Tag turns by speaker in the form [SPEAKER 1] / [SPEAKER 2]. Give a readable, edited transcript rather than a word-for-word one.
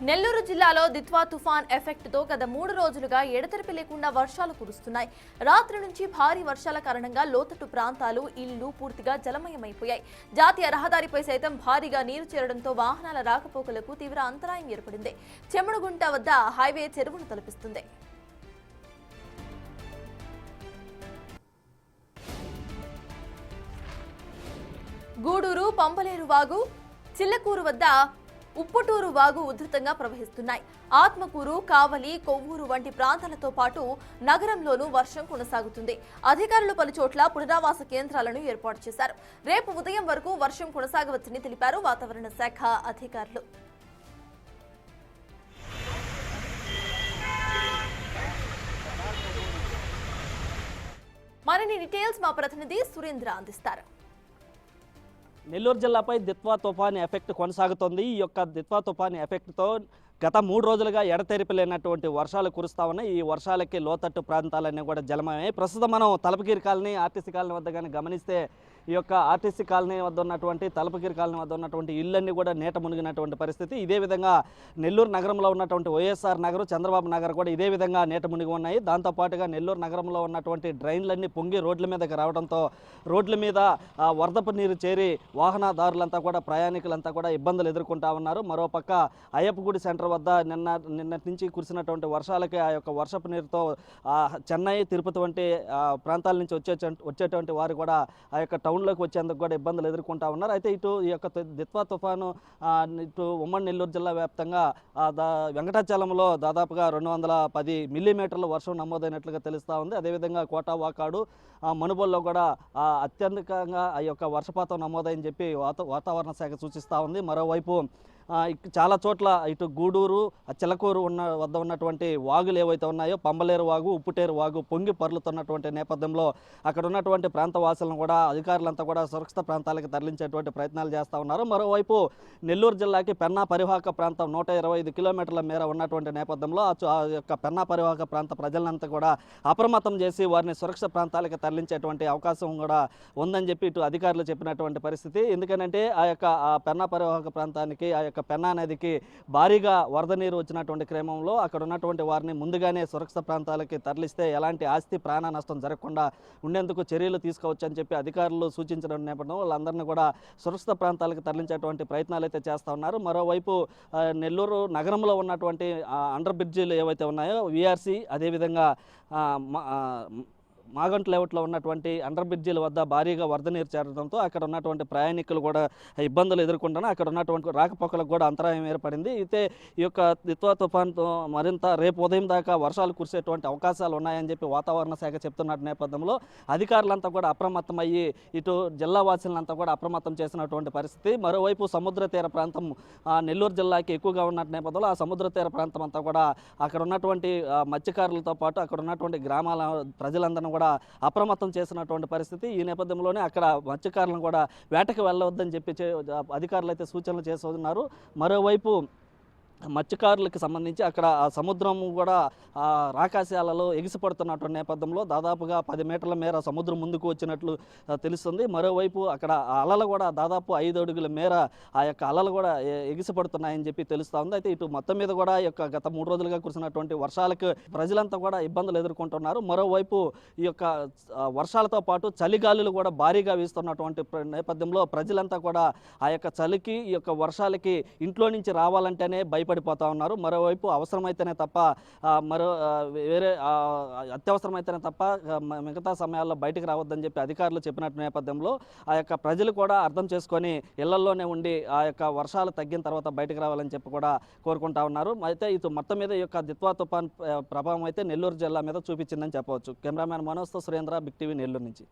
[SPEAKER 1] నెల్లూరు జిల్లాలో దిత్వా తుఫాన్ ఎఫెక్ట్తో గత 3 రోజులుగా ఎడతెరిపి లేకుండా వర్షాలు కురుస్తున్నాయి. రాత్రి నుంచి భారీ వర్షాల కారణంగా లోతట్టు ప్రాంతాలు, ఇళ్లు పూర్తిగా జలమయమైపోయాయి. జాతీయ రహదారిపై సైతం భారీగా నీరు చేరడంతో వాహనాల రాకపోకలకు తీవ్ర అంతరాయం ఏర్పడింది. చెమ్మడుగుంట వద్ద హైవే చెరువును తలపిస్తుంది. గూడూరు, పంపలేరు వాగు, చిల్లకూరు వద్ద ఉప్పుటూరు వాగు ఉధృతంగా ప్రవహిస్తున్నాయి. ఆత్మకూరు, కావలి, కొవ్వూరు వంటి ప్రాంతాలతో పాటు నగరంలోనూ వర్షం కొనసాగుతుంది. అధికారులు పలుచోట్ల పునరావాస కేంద్రాలను ఏర్పాటు చేశారు. రేపు ఉదయం వరకు వర్షం కొనసాగవచ్చని తెలిపారు వాతావరణ శాఖ అధికారులు. మరిన్ని డీటెయిల్స్ మా ప్రతినిధి సురేంద్ర అందిస్తారు.
[SPEAKER 2] నెల్లూరు జిల్లాపై దిత్వా తుఫాను ఎఫెక్ట్ కొనసాగుతోంది. ఈ యొక్క దిత్వా తుఫాను ఎఫెక్ట్తో గత 3 రోజులుగా ఎడతెరిపి లేనటువంటి వర్షాలు కురుస్తా ఉన్నాయి. ఈ వర్షాలకి లోతట్టు ప్రాంతాలన్నీ కూడా జలమయ్యాయి. ప్రస్తుతం మనం తలపగిరి కాలనీ, ఆర్టీసీ కాలనీ వద్ద కానీ గమనిస్తే ఈ యొక్క ఆర్టీసీ కాలనీ వద్ద ఉన్నటువంటి, తలపగిరి కాలనీ వద్ద ఉన్నటువంటి ఇళ్ళన్నీ కూడా నీట మునిగినటువంటి పరిస్థితి. ఇదే విధంగా నెల్లూరు నగరంలో ఉన్నటువంటి వైఎస్ఆర్ నగర్, చంద్రబాబు నగర్ కూడా ఇదే విధంగా నీట మునిగి ఉన్నాయి. దాంతోపాటుగా నెల్లూరు నగరంలో ఉన్నటువంటి డ్రైన్లన్నీ పొంగి రోడ్ల మీదకి రావడంతో రోడ్ల మీద వరదపు నీరు చేరి వాహనదారులంతా కూడా, ప్రయాణికులంతా కూడా ఇబ్బందులు ఎదుర్కొంటా ఉన్నారు. మరోపక్క అయ్యప్పగుడి సెంటర్ వద్ద నిన్నటి నుంచి కురిసినటువంటి వర్షాలకి ఆ యొక్క వర్షపు నీరుతో చెన్నై, తిరుపతి వంటి ప్రాంతాల నుంచి వచ్చేటువంటి వారు కూడా ఆ యొక్క టౌన్లోకి వచ్చేందుకు కూడా ఇబ్బందులు ఎదుర్కొంటా ఉన్నారు. అయితే ఇటు ఈ యొక్క దిత్వా తుఫాను ఇటు ఉమ్మడి నెల్లూరు జిల్లా వ్యాప్తంగా వెంకటాచలంలో దాదాపుగా 210 మిల్లీమీటర్ల వర్షం నమోదైనట్లుగా తెలుస్తూ ఉంది. అదేవిధంగా కోట, వాకాడు, మనుబోల్లో కూడా అత్యధికంగా ఆ యొక్క వర్షపాతం నమోదైందని చెప్పి వాతావరణ శాఖ సూచిస్తూ ఉంది. మరోవైపు చాలా చోట్ల ఇటు గూడూరు, చిలకూరు వద్ద ఉన్నటువంటి వాగులు ఏవైతే ఉన్నాయో, పంబలేరు వాగు, ఉప్పుటేరు వాగు పొంగి పొర్లుతున్నటువంటి నేపథ్యంలో అక్కడ ఉన్నటువంటి ప్రాంతవాసులను కూడా అధికారులంతా కూడా సురక్షిత ప్రాంతాలకు తరలించేటువంటి ప్రయత్నాలు చేస్తూ ఉన్నారు. మరోవైపు నెల్లూరు జిల్లాకి పెన్నా పరివాహక ప్రాంతం 125 కిలోమీటర్ల మేర ఉన్నటువంటి నేపథ్యంలో ఆ యొక్క పెన్నా పరివాహక ప్రాంత ప్రజలంతా కూడా అప్రమత్తం చేసి వారిని సురక్షిత ప్రాంతాలకు తరలించేటువంటి అవకాశం కూడా ఉందని చెప్పి ఇటు అధికారులు చెప్పినటువంటి పరిస్థితి. ఎందుకంటే ఆ యొక్క పెన్నా పరివాహక ప్రాంతానికి, ఆ యొక్క పెన్నా నదికి భారీగా వరద నీరు వచ్చినటువంటి క్రమంలో అక్కడ ఉన్నటువంటి వారిని ముందుగానే సురక్షిత ప్రాంతాలకి తరలిస్తే ఎలాంటి ఆస్తి, ప్రాణ నష్టం జరగకుండా ఉండేందుకు చర్యలు తీసుకోవచ్చని చెప్పి అధికారులు సూచించిన నేపథ్యంలో వాళ్ళందరినీ కూడా సురక్షిత ప్రాంతాలకు తరలించేటువంటి ప్రయత్నాలు అయితే చేస్తూ ఉన్నారు. మరోవైపు నెల్లూరు నగరంలో ఉన్నటువంటి అండర్ బ్రిడ్జిలు ఏవైతే ఉన్నాయో, విఆర్సీ, అదేవిధంగా మాగంట్ లేఅవుట్లో ఉన్నటువంటి అండర్ బ్రిడ్జిల వద్ద భారీగా వరద నీరు చేరడంతో అక్కడ ఉన్నటువంటి ప్రయాణికులు కూడా ఇబ్బందులు ఎదుర్కొంటున్నారు. అక్కడ ఉన్నటువంటి రాకపోకలకు కూడా అంతరాయం ఏర్పడింది. అయితే ఈ యొక్క దిత్వా తుఫాన్తో మరింత రేపు ఉదయం దాకా వర్షాలు కురిసేటువంటి అవకాశాలు ఉన్నాయని చెప్పి వాతావరణ శాఖ చెప్తున్న నేపథ్యంలో అధికారులంతా కూడా అప్రమత్తమయ్యి ఇటు జిల్లా వాసులంతా కూడా అప్రమత్తం చేసినటువంటి పరిస్థితి. మరోవైపు సముద్ర తీర ప్రాంతం నెల్లూరు జిల్లాకి ఎక్కువగా ఉన్న నేపథ్యంలో ఆ సముద్ర తీర ప్రాంతం అంతా కూడా అక్కడ ఉన్నటువంటి మత్స్యకారులతో పాటు అక్కడ ఉన్నటువంటి గ్రామాల ప్రజలందరూ కూడా అప్రమత్తం చేసినటువంటి పరిస్థితి. ఈ నేపథ్యంలోనే అక్కడ మత్స్యకారులను కూడా వేటకు వెళ్ళవద్దని చెప్పి అధికారులు అయితే సూచనలు చేస్తున్నారు. మరోవైపు మత్స్యకారులకు సంబంధించి అక్కడ సముద్రం కూడా రాకాశాలలో ఎగిసిపడుతున్నటువంటి నేపథ్యంలో దాదాపుగా 10 మీటర్ల మేర సముద్రం ముందుకు వచ్చినట్లు తెలుస్తుంది. మరోవైపు అక్కడ అలలు కూడా దాదాపు 5 అడుగుల మేర ఆ యొక్క అలలు కూడా ఎగిసిపడుతున్నాయని చెప్పి తెలుస్తూ ఉంది. అయితే ఇటు మొత్తం మీద కూడా ఈ యొక్క గత 3 రోజులుగా కురిసినటువంటి వర్షాలకు ప్రజలంతా కూడా ఇబ్బందులు ఎదుర్కొంటున్నారు. మరోవైపు ఈ యొక్క వర్షాలతో పాటు చలిగాలులు కూడా భారీగా వీస్తున్నటువంటి నేపథ్యంలో ప్రజలంతా కూడా ఆ యొక్క చలికి, ఈ యొక్క వర్షాలకి ఇంట్లో నుంచి రావాలంటేనే పడిపోతా ఉన్నారు. మరోవైపు అవసరమైతేనే తప్ప వేరే అత్యవసరమైతేనే తప్ప మిగతా సమయాల్లో బయటకు రావద్దని చెప్పి అధికారులు చెప్పినట్టు నేపథ్యంలో ఆ యొక్క ప్రజలు కూడా అర్థం చేసుకొని ఇళ్లలోనే ఉండి ఆ యొక్క వర్షాలు తగ్గిన తర్వాత బయటకు రావాలని చెప్పి కూడా కోరుకుంటా ఉన్నారు. అయితే ఇది మొత్తం మీద ఈ యొక్క దిత్వా తుఫాన్ ప్రభావం అయితే నెల్లూరు జిల్లా మీద చూపించిందని చెప్పవచ్చు. కెమెరామ్యాన్ మనోజ్తో సురేంద్ర, బిగ్ టీవీ, నెల్లూరు నుంచి.